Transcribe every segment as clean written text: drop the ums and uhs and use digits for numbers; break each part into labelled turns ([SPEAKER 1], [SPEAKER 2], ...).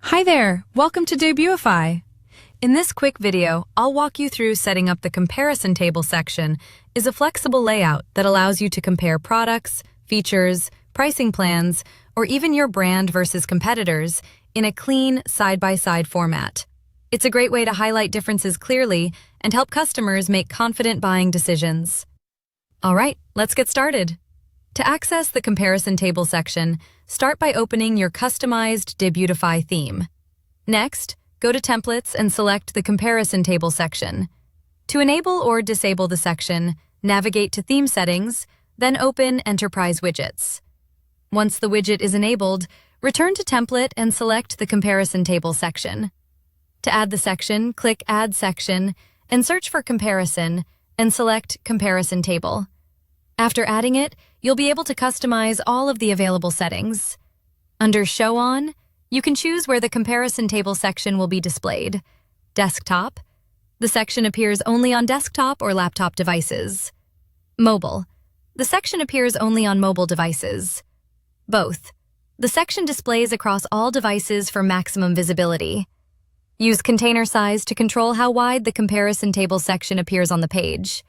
[SPEAKER 1] Hi there, welcome to Debutify. In this quick video, I'll walk you through setting up the comparison table section is a flexible layout that allows you to compare products, features, pricing plans, or even your brand versus competitors in a clean side-by-side format. It's a great way to highlight differences clearly and help customers make confident buying decisions. All right, let's get started. To access the comparison table section, start by opening your customized Debutify theme. Next, go to Templates and select the comparison table section. To enable or disable the section, navigate to Theme Settings, then open Enterprise Widgets. Once the widget is enabled, return to Template and select the comparison table section. To add the section, click Add Section and search for Comparison and select Comparison Table. After adding it, you'll be able to customize all of the available settings. Under Show On, you can choose where the comparison table section will be displayed. Desktop. The section appears only on desktop or laptop devices. Mobile. The section appears only on mobile devices. Both. The section displays across all devices for maximum visibility. Use container size to control how wide the comparison table section appears on the page.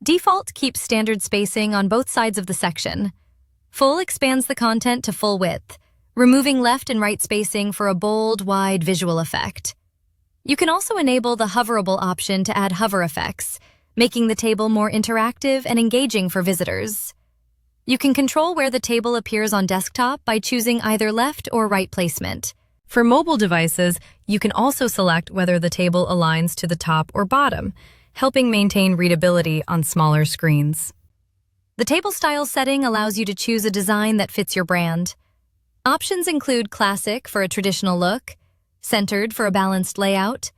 [SPEAKER 1] Default keeps standard spacing on both sides of the section. Full expands the content to full width, removing left and right spacing for a bold, wide visual effect. You can also enable the hoverable option to add hover effects, making the table more interactive and engaging for visitors. You can control where the table appears on desktop by choosing either left or right placement. For mobile devices, you can also select whether the table aligns to the top or bottom, helping maintain readability on smaller screens. The table style setting allows you to choose a design that fits your brand. Options include classic for a traditional look, centered for a balanced layout,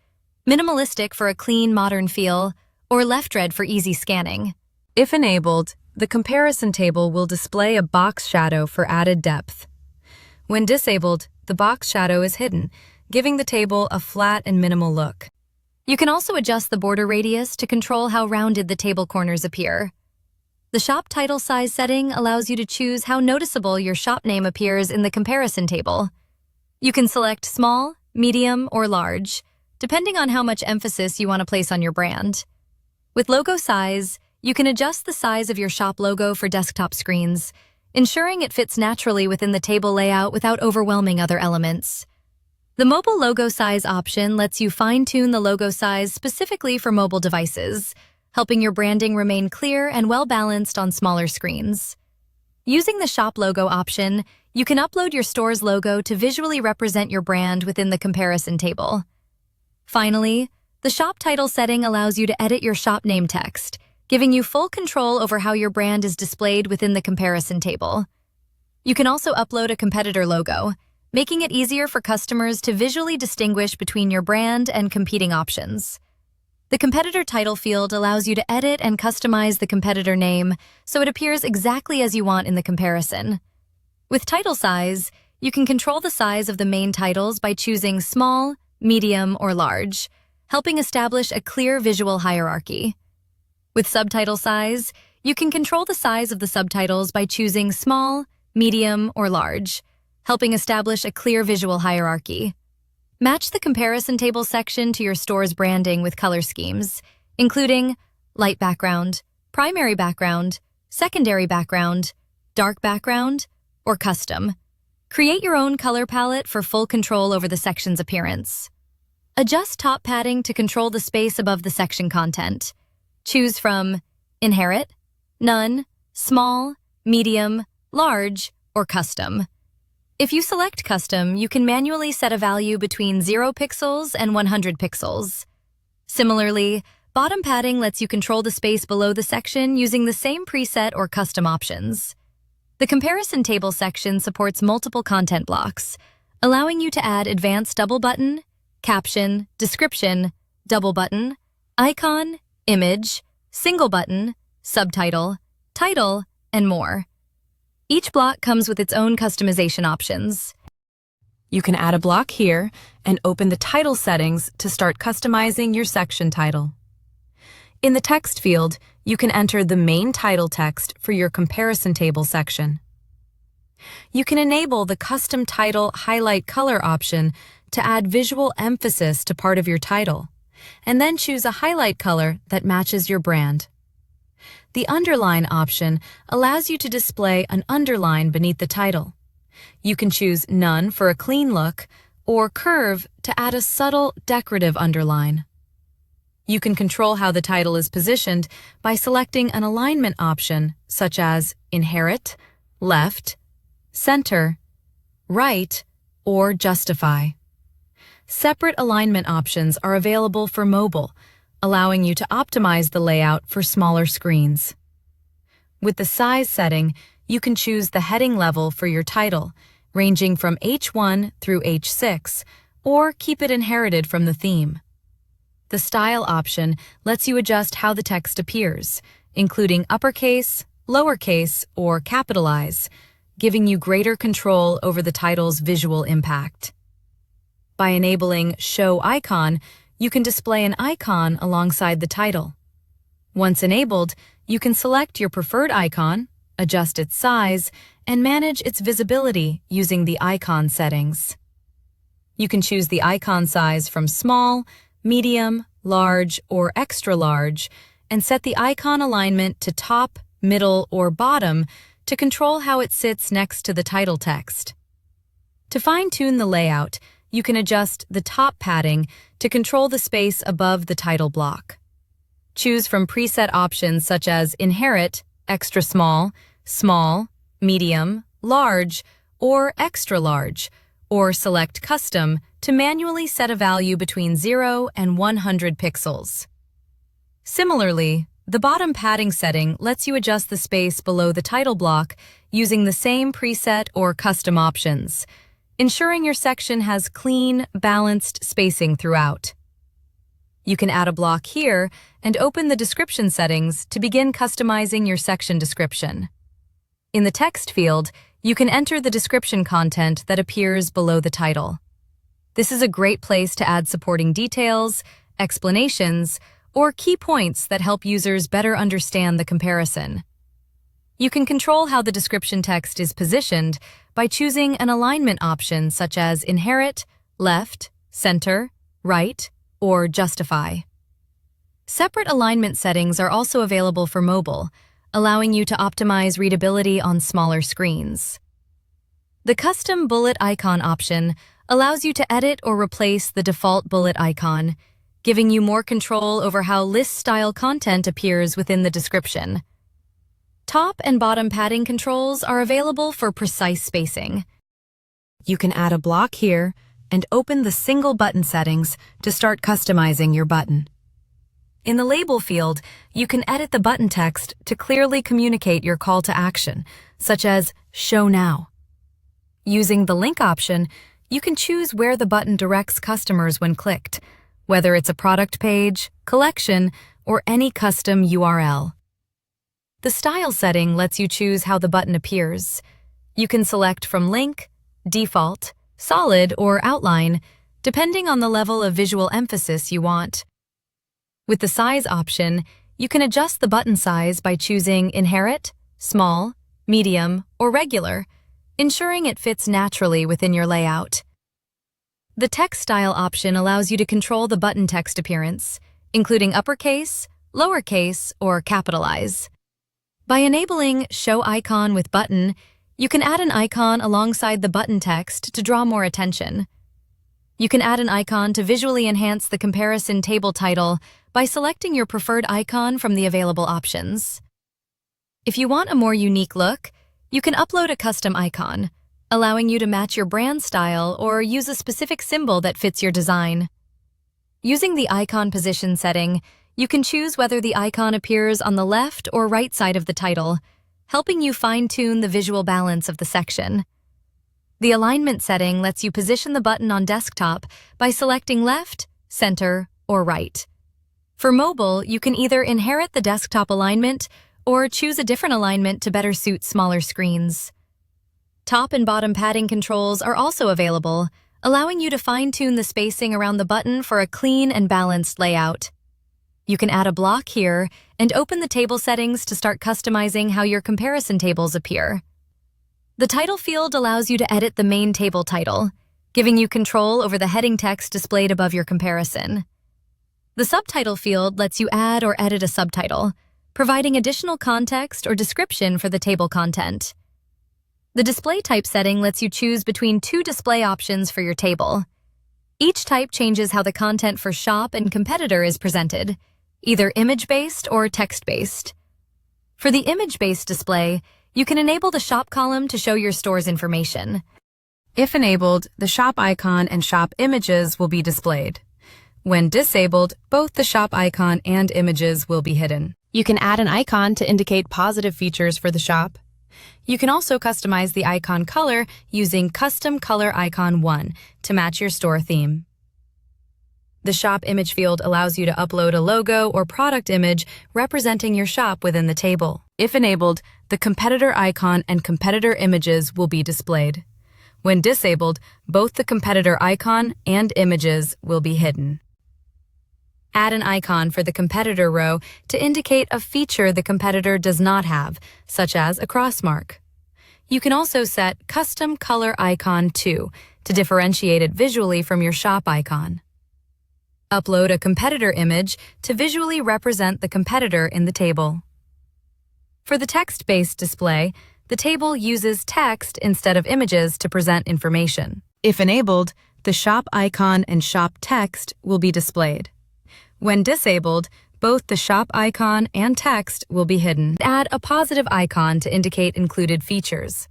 [SPEAKER 1] minimalistic for a clean, modern feel, or left-red for easy scanning. If enabled, the comparison table will display a box shadow for added depth. When disabled, the box shadow is hidden, giving the table a flat and minimal look. You can also adjust the border radius to control how rounded the table corners appear. The shop title size setting allows you to choose how noticeable your shop name appears in the comparison table. You can select small, medium, or large, depending on how much emphasis you want to place on your brand. With logo size, you can adjust the size of your shop logo for desktop screens, ensuring it fits naturally within the table layout without overwhelming other elements. The mobile logo size option lets you fine-tune the logo size specifically for mobile devices, helping your branding remain clear and well-balanced on smaller screens. Using the shop logo option, you can upload your store's logo to visually represent your brand within the comparison table. Finally, the shop title setting allows you to edit your shop name text, giving you full control over how your brand is displayed within the comparison table. You can also upload a competitor logo, making it easier for customers to visually distinguish between your brand and competing options. The competitor title field allows you to edit and customize the competitor name so it appears exactly as you want in the comparison. With title size, you can control the size of the main titles by choosing small, medium, or large, helping establish a clear visual hierarchy. With subtitle size, you can control the size of the subtitles by choosing small, medium, or large, helping establish a clear visual hierarchy. Match the comparison table section to your store's branding with color schemes, including light background, primary background, secondary background, dark background, or custom. Create your own color palette for full control over the section's appearance. Adjust top padding to control the space above the section content. Choose from Inherit, None, Small, Medium, Large, or Custom. If you select Custom, you can manually set a value between 0 pixels and 100 pixels. Similarly, bottom padding lets you control the space below the section using the same preset or custom options. The comparison table section supports multiple content blocks, allowing you to add advanced double button, caption, description, double button, icon, image, single button, subtitle, title, and more. Each block comes with its own customization options. You can add a block here and open the title settings to start customizing your section title. In the text field, you can enter the main title text for your comparison table section. You can enable the custom title highlight color option to add visual emphasis to part of your title, and then choose a highlight color that matches your brand. The underline option allows you to display an underline beneath the title. You can choose none for a clean look or curve to add a subtle decorative underline. You can control how the title is positioned by selecting an alignment option such as inherit, left, center, right, or justify. Separate alignment options are available for mobile, allowing you to optimize the layout for smaller screens. With the size setting, you can choose the heading level for your title, ranging from H1 through H6, or keep it inherited from the theme. The style option lets you adjust how the text appears, including uppercase, lowercase, or capitalize, giving you greater control over the title's visual impact. By enabling Show Icon, you can display an icon alongside the title. Once enabled, you can select your preferred icon, adjust its size, and manage its visibility using the icon settings. You can choose the icon size from small, medium, large, or extra large, and set the icon alignment to top, middle, or bottom to control how it sits next to the title text. To fine-tune the layout, you can adjust the top padding to control the space above the title block. Choose from preset options such as Inherit, Extra Small, Small, Medium, Large, or Extra Large, or select Custom to manually set a value between 0 and 100 pixels. Similarly, the bottom padding setting lets you adjust the space below the title block using the same preset or custom options, ensuring your section has clean, balanced spacing throughout. You can add a block here and open the description settings to begin customizing your section description. In the text field, you can enter the description content that appears below the title. This is a great place to add supporting details, explanations, or key points that help users better understand the comparison. You can control how the description text is positioned by choosing an alignment option such as Inherit, Left, Center, Right, or Justify. Separate alignment settings are also available for mobile, allowing you to optimize readability on smaller screens. The custom bullet icon option allows you to edit or replace the default bullet icon, giving you more control over how list-style content appears within the description. Top and bottom padding controls are available for precise spacing. You can add a block here and open the single button settings to start customizing your button. In the label field, you can edit the button text to clearly communicate your call to action, such as Show Now. Using the link option, you can choose where the button directs customers when clicked, whether it's a product page, collection, or any custom URL. The style setting lets you choose how the button appears. You can select from link, default, solid, or outline, depending on the level of visual emphasis you want. With the size option, you can adjust the button size by choosing Inherit, Small, Medium, or Regular, ensuring it fits naturally within your layout. The text style option allows you to control the button text appearance, including uppercase, lowercase, or capitalize. By enabling Show Icon with Button, you can add an icon alongside the button text to draw more attention. You can add an icon to visually enhance the comparison table title by selecting your preferred icon from the available options. If you want a more unique look, you can upload a custom icon, allowing you to match your brand style or use a specific symbol that fits your design. Using the icon position setting, you can choose whether the icon appears on the left or right side of the title, helping you fine-tune the visual balance of the section. The alignment setting lets you position the button on desktop by selecting left, center, or right. For mobile, you can either inherit the desktop alignment or choose a different alignment to better suit smaller screens. Top and bottom padding controls are also available, allowing you to fine-tune the spacing around the button for a clean and balanced layout. You can add a block here and open the table settings to start customizing how your comparison tables appear. The title field allows you to edit the main table title, giving you control over the heading text displayed above your comparison. The subtitle field lets you add or edit a subtitle, providing additional context or description for the table content. The display type setting lets you choose between two display options for your table. Each type changes how the content for shop and competitor is presented, either image-based or text-based. For the image-based display, you can enable the shop column to show your store's information. If enabled, the shop icon and shop images will be displayed. When disabled, both the shop icon and images will be hidden. You can add an icon to indicate positive features for the shop. You can also customize the icon color using Custom Color Icon 1 to match your store theme. The shop image field allows you to upload a logo or product image representing your shop within the table. If enabled, the competitor icon and competitor images will be displayed. When disabled, both the competitor icon and images will be hidden. Add an icon for the competitor row to indicate a feature the competitor does not have, such as a cross mark. You can also set Custom Color Icon 2 to differentiate it visually from your shop icon. Upload a competitor image to visually represent the competitor in the table. For the text-based display, the table uses text instead of images to present information. If enabled, the shop icon and shop text will be displayed. When disabled, both the shop icon and text will be hidden. Add a positive icon to indicate included features.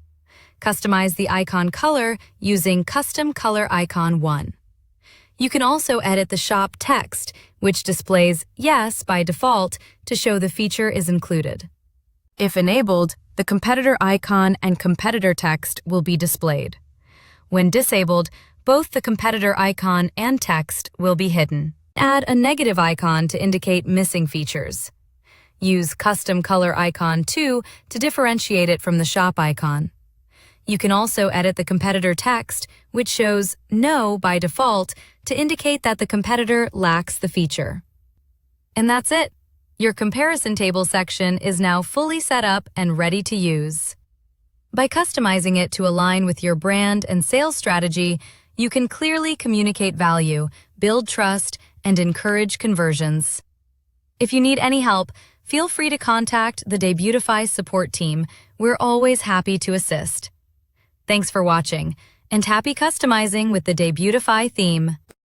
[SPEAKER 1] Customize the icon color using Custom Color Icon 1. You can also edit the shop text, which displays yes by default to show the feature is included. If enabled, the competitor icon and competitor text will be displayed. When disabled, both the competitor icon and text will be hidden. Add a negative icon to indicate missing features. Use Custom Color Icon 2 to differentiate it from the shop icon. You can also edit the competitor text, which shows no by default, to indicate that the competitor lacks the feature. And that's it. Your comparison table section is now fully set up and ready to use. By customizing it to align with your brand and sales strategy, you can clearly communicate value, build trust, and encourage conversions. If you need any help, feel free to contact the Debutify support team. We're always happy to assist. Thanks for watching, and happy customizing with the Debutify theme.